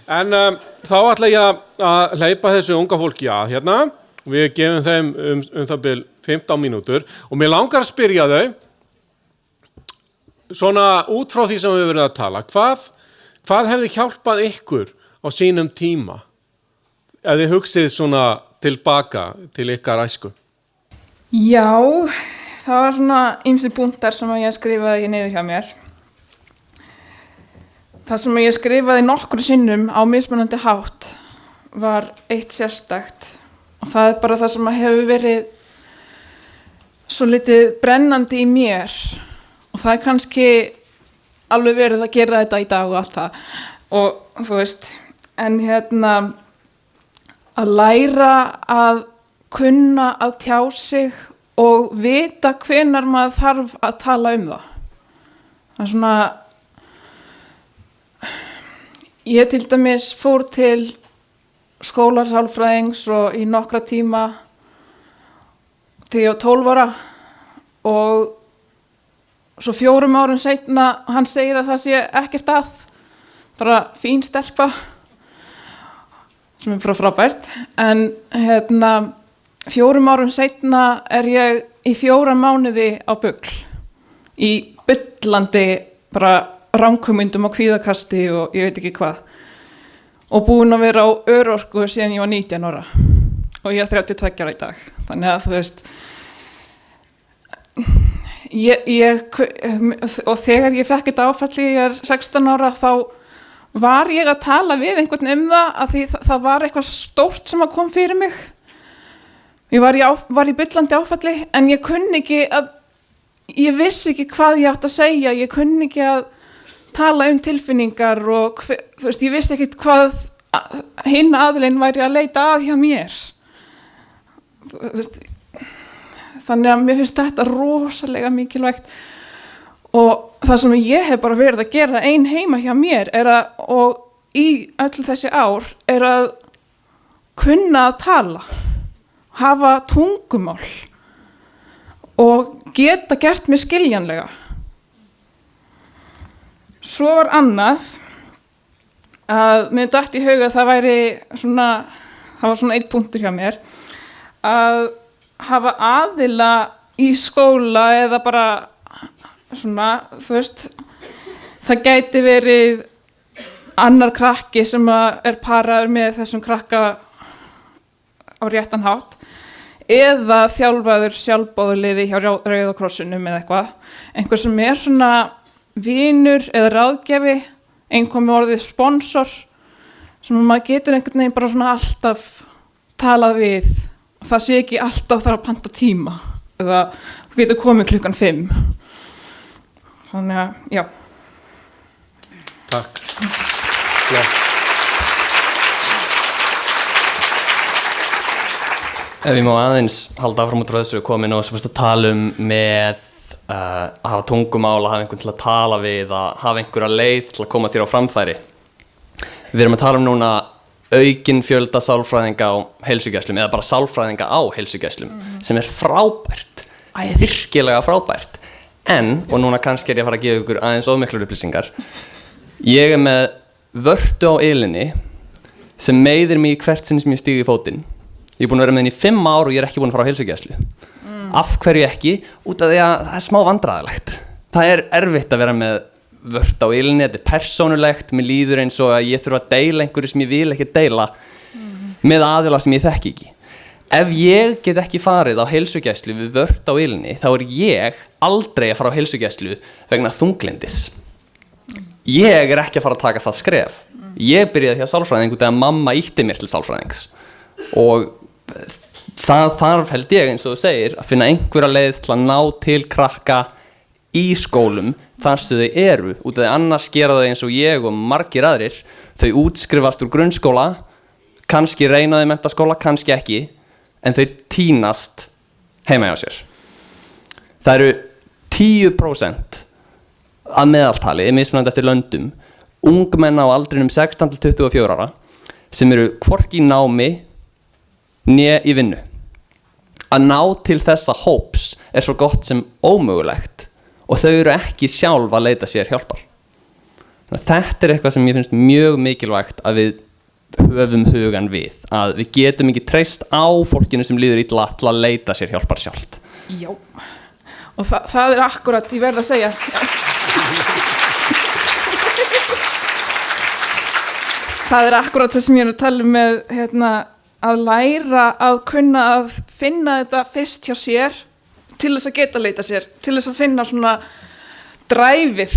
En þá ætla ég að hleypa þessu unga fólki að hérna. Við gefum þeim það bil 15 mínútur og mér langar að spyrja þau svona út frá því sem við verðum að tala. Hvað hefði hjálpað ykkur á sínum tíma? Ef þið hugsið svona tilbaka til ykkar æsku. Já, það var svona ýmsir punktar sem ég skrifaði niður hjá mér. Það sem ég skrifaði nokkru sinnum á mismunandi hátt var eitt sérstakt og það er bara það sem hefur verið svo litið brennandi í mér og það er kannski alveg verið að gera þetta í dag og allt það og þú veist, en að læra að kunna að tjá sig og vita hvenær maður þarf að tala um það. Það er svona Ég til dæmis fór til skólasálfræðings og í nokkra tíma þegar ég var 12 ára og svo 4 árum seinna hann segir að það sé ekkert að, bara fín stelpa sem er bara frábært, en 4 árum seinna er ég í 4 mánuði á BUGL í bullandi bara ranghugmyndum á kvíðakasti og ég veit ekki hvað og búin að vera á örorku síðan ég var 19 ára og ég er 32 ára í dag, þannig að þú veist og þegar ég fekk þetta áfalli ég er 16 ára þá var ég að tala við einhvern það að því það var eitthvað stórt sem að kom fyrir mig. Ég var í bullandi áfalli en ég kunni ekki ég vissi ekki hvað ég átt að segja, ég kunni ekki að tala tilfinningar og þú veist, ég vissi ekkert hvað hinn aðilinn væri að leita að hjá mér. Þú veist, þannig að mér finnst þetta rosalega mikilvægt og það sem ég hef bara verið að gera ein heima hjá mér og í öll þessi ár að kunna að tala, hafa tungumál og geta gert mig skiljanlega. Svo var annað að mér datt í huga að það var svona einn punktur hjá mér að hafa aðila í skóla eða bara svona, þú veist, það gæti verið annar krakki sem er paraður með þessum krakka á réttan hátt eða þjálfaður sjálfboðaliði hjá Rauða krossinum eða eitthvað, einhver sem er svona vinur eða ráðgjafi, einhver með orðið sponsor sem maður getur einhvern veginn bara svona alltaf talað við og það sé ekki alltaf þarf að panta tíma eða þú getur komið 5:00. Þannig að, já. Takk. Já. Ef ég má aðeins halda áfram út frá þessu komin og sem að tala með að hafa tungumál, að hafa einhvern til að tala við, að hafa einhverja leið til að koma þér á framfæri. Við erum að tala núna aukinn fjölda sálfræðinga á heilsugæslum eða bara sálfræðinga á heilsugæslum sem er frábært, virkilega frábært. En, og núna kannski ég að fara að gefa ykkur aðeins ofmiklar upplýsingar, ég með vörtu á ilinni sem meiðir mig í hvert sinn sem ég stíg í fótinn. Ég er búin að vera með henni í 5 ár og ég er ekki búin að fara á heilsugæslu. Af hverju ekki? Út af því að það er smá vandræðalegt. Það er erfitt að vera með vört á ilinni, þetta er persónulegt, mér líður eins og að ég þurfa að deila einhverju sem ég vil ekki deila með aðila sem ég þekki ekki. Ef ég get ekki farið á heilsugæslu við vört á ilinni, þá er ég aldrei að fara á heilsugæslu vegna þunglindis. Ég er ekki að fara að taka það skref. Ég byrjaði hjá sálfræðing út af að mamma ýtti mér til sálfræðings og það þarf, held ég, eins og þú segir, að finna einhverja leið til að ná til krakka í skólum þar sem þau eru, út af því annars gera þau eins og ég og margir aðrir, þau útskrifast úr grunnskóla, kannski reyna þau menntaskóla, kannski ekki, en þau tínast heima hjá sér. Það eru 10% að meðaltali, mismunandi eftir löndum, ungmenn á aldrinum 16 til 24 ára, sem eru hvorki í námi né í vinnu. Að ná til þessa hóps er svo gott sem ómögulegt og þau eru ekki sjálf að leita sér hjálpar. Þetta eitthvað sem ég finnst mjög mikilvægt að við höfum hugan við, að við getum ekki treyst á fólkinu sem líður illa til að leita sér hjálpar sjálft. Já, og það akkurat, ég verð að segja. Það akkurat það sem ég að tala með að læra að kunna að finna þetta fyrst hjá sér til þess að geta leita sér, til þess að finna svona dræfið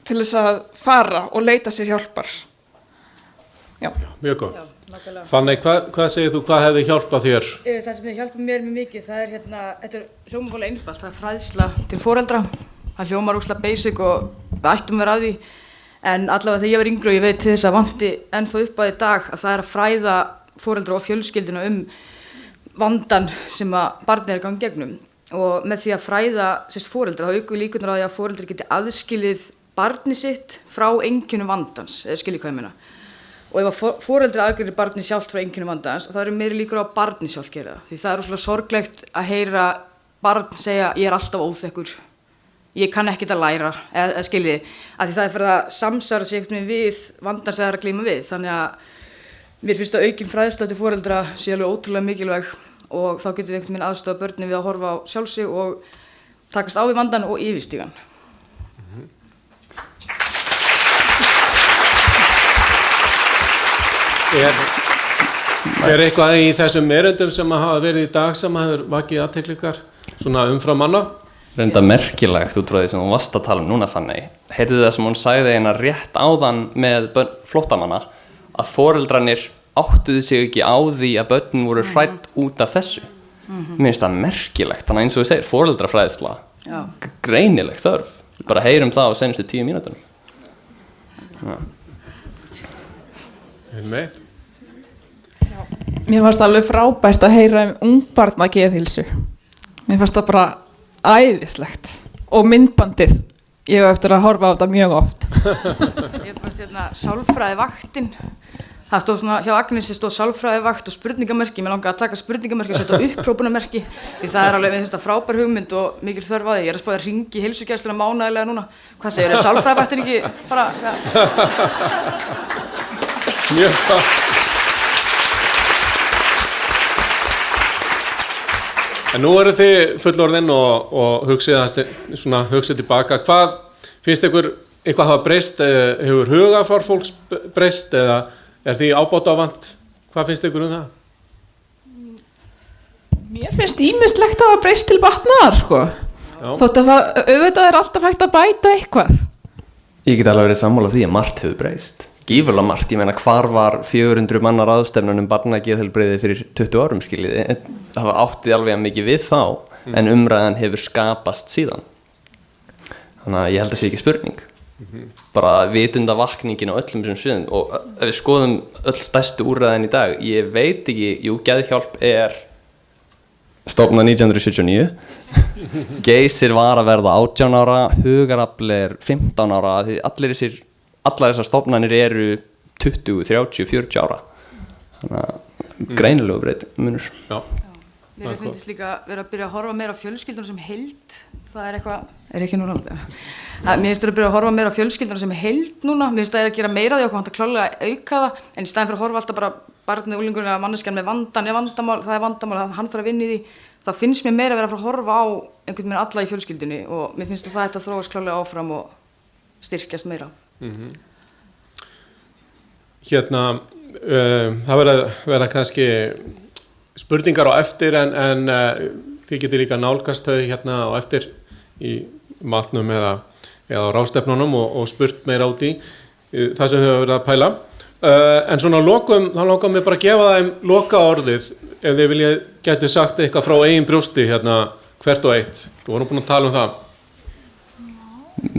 til þess að fara og leita sér hjálpar. Já. Mjög gott. Fanney, hvað segir þú, hvað hefði hjálpað þér? Það sem hefði hjálpað mér mjög mikið, það þetta hljómar voru einfalt, það fræðsla til foreldra, það hljómar ógeðslega basic og við ættum að vera að því, en allavega þegar ég var yngri og ég veit til þess að vanti ennþá upp á í dag að það að fræða foreldra og fjölskylduna vandann sem að barnið gangi gegnum, og með því að fræða foreldra, þá aukum við líkurnar á því að foreldri geti aðskilið barnið sitt frá einkennum vandans, eða skiljið hvað ég meina. Og ef foreldri aðgreinir barnið sjálft frá einkennum vandans, þá eru meiri líkur á að barnið sjálft gera það. Því það rosalega sorglegt að heyra barn segja ég er alltaf óþekkur, ég kann ekkert að læra, eða skiljiði, af því það fyrir að samsvara sig eitthvað við vandans eða að glíma við. Þannig að mér finnst að aukin fræðsla til foreldra sé alveg ótrúlega mikilvæg, og þá getum við einhvern veginn aðstoða börnin við að horfa á sjálf sig og takast á við vandan og yfirstíga hann. Er eitthvað í þessum erindum sem hafa verið í dag sem hefur vakið athygli ykkar svona umfram manna? Reynda merkilegt út frá því sem hún varst að tala núna þannig. Heyrðu það sem hún sagði rétt áðan með flóttamanna, að foreldrarnir áttuðu sig ekki á því að börnin voru hrædd út af þessu. Mér finnst það merkilegt, þannig eins og við segir, foreldrafræðsla, greinileg þörf. Bara heyrum það á seinustu 10 mínútunum. Einmitt. Mér fannst alveg frábært að heyra ungbarna geðheilsu. Mér fannst það bara æðislegt. Og myndbandið, ég hef eftir að horfa á þetta mjög oft. Ég fannst sálfræðivaktin. Það stóð svona, hjá Agnesi stóð sálfræðivakt og spurningamerki. Mér langaði að taka spurningamerki og setja upphrópunarmerki. Því það alveg, mér finnst það frábær hugmynd og mikil þörf á því. Ég er að spá að hringi í heilsugæsluna mánaðarlega núna. Hvað segir, sálfræðivaktin ekki fara? Mjög gott. En nú eru þið fullorðin og hugsið tilbaka. Hvað finnst ykkur eitthvað hafa breyst? Hefur hugafar fólks breyst eða er því ábótavant? Hvað finnst ykkur það? Mér finnst ýmislegt að hafa breyst til batnaðar, sko. Þótt að það auðvitað er alltaf hægt að bæta eitthvað. Ég get alveg verið sammála því að margt hefur breyst. Gífurlega margt, ég meina hvar var 400 manna ráðstefnun barnageðheilbrigði fyrir 20 árum skiljiði, það var áttið alveg mikið við þá, en umræðan hefur skapast síðan. Þannig að ég held að sé ekki spurning. Bara vitundavakningin á öllum þessum sviðum, og ef við skoðum öll stærstu úrræðin í dag, ég veit ekki, Geðhjálp er stofnað 1979, Geysir var að verða 18 ára, Hugarafl er 15 ára, því allar þessar stofnanir eru 20, 30, 40 ára. Þannig að greinilegu munur. Já. Mér finnst líka verið að byrja að horfa meira á fjölskylduna sem heild. Það er eitthvað, er ekki núna. Mér finnst að byrja að horfa meira á fjölskylduna sem heild núna. Mér finnst að gera meira því okkur vantar klárlega að auka það. En í staðinn fyrir að horfa alltaf bara barnið, úlingurinn eða manneskjan með vandan, það er vandamál, hann þarf að vinna í því. Það finnst mér meira að vera að fara að horfa á einhvern veginn alla í fjölskyldunni, og mér finnst að það ætti að þróast klárlega áfram og styrkjast meira. Það verða kannski spurningar á eftir en þið getur líka nálgast þau á eftir í matnum eða á ráðstefnunum og spurt meira út í það sem þau hafa verið að pæla. En svona lokum, þá langar mér bara að gefa þeim lokaorðið ef þið gætu sagt eitthvað frá eigin brjósti hvert og eitt. Við vorum búin að tala um það.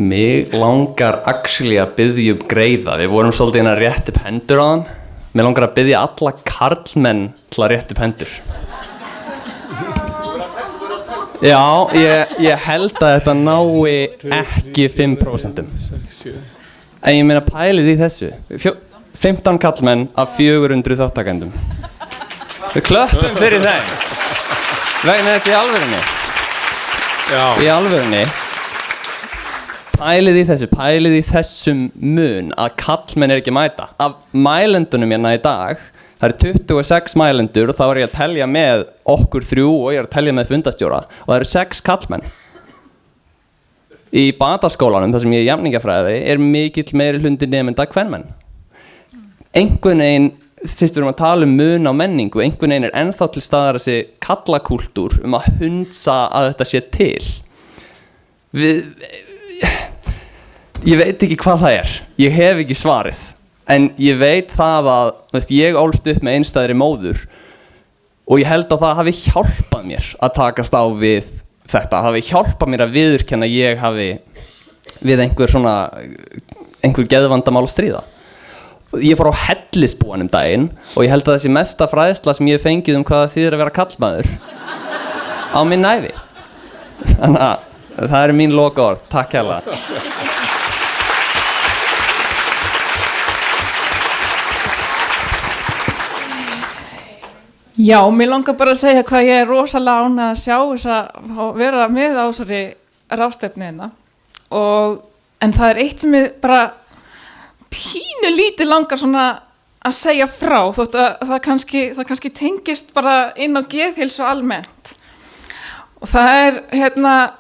Mig langar actually að biðja greiða. Við vorum svolítið að rétta upp hendur á hann. Mig langar að biðja alla karlmenn til að rétta upp hendur. Já, ég held að þetta nái ekki 5%. En ég meina pælið í þessu. 15 karlmenn af 400 þáttakendum. Við klöppum fyrir þeim. Vegna þess í alvörunni. Já. Í alvörunni. pælið í þessum mun að kallmenn ekki að mæta. Af mælendunum hérna í dag, það eru 26 mælendur og þá er ég að telja með okkur 3 og ég er að telja með fundastjóra og það eru 6 kallmenn. Í Bataskólanum, þar sem ég er jafningjafræði, er mikill meiri hluti nemenda kvenmenn. Einhvern veginn, fyrst við erum að tala mun á menningu, einhvern veginn er ennþá til staðar þessi kallakúltúr að hundsa að þetta sé til. Ég veit ekki hvað það er, ég hef ekki svarið, en ég veit það að ég ólst upp með einstæðri móður og ég held að það hafi hjálpað mér að takast á við þetta, það hafi hjálpað mér að viðurkenna að ég hafi við einhver geðvandamál að stríða. Ég fór á Hellisbúan daginn og ég held að þessi mesta fræðsla sem ég hef fengið hvað það þýðir að vera karlmaður á minn ævi. Þannig að það eru mín lokaorð. Takk hérlega. Já, mér langar bara að segja hvað ég er rosalega ánægð að sjá þessa og vera með á þessari ráðstefnu hérna. En það er eitt sem ég bara pínu lítið langar svona að segja frá þótt að það kannski tengist bara inn á geðheilsu almennt. Og það er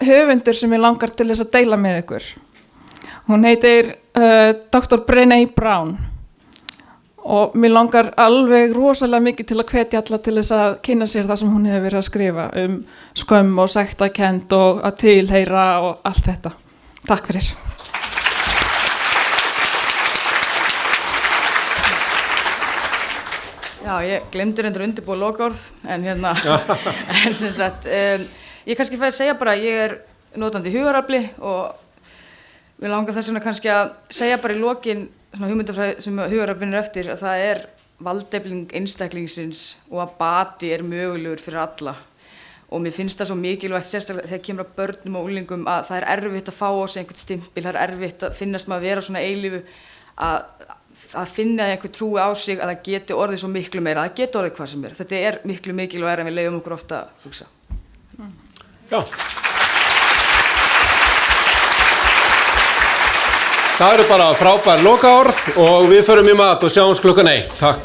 höfundur sem ég langar til þess að deila með ykkur. Hún heitir Dr. Brené Brown. Og mér langar alveg rosalega mikið til að hvetja alla til þess að kynna sér það sem hún hefur verið að skrifa skömm og sektarkennd og að tilheyra og allt þetta. Takk fyrir. Já, ég glemdi reyndar undirbúa lokaorð, en en sem sagt, ég kannski fæði að segja bara að ég er notandi hugarafli og mér langar þess vegna kannski að segja bara í lokin svona hugmyndafræði sem hugaraflin er eftir að það er valdefling einstaklingsins og að bati er mögulegur fyrir alla og mér finnst það svo mikilvægt sérstaklega þegar kemur að börnum og unglingum að það er erfitt að fá á sig einhvern stimpil, það er erfitt að finnast maður að vera svona eilífu að finna einhver trúi á sig að það geti orðið svo miklu meira, það geti orðið hvað sem er. Þetta er miklu mikilvægara en við leyfum okkur ofta að hugsa. Já. Það eru bara frábær lokaorð og við förum í mat og sjáumst klukkan 1. Takk.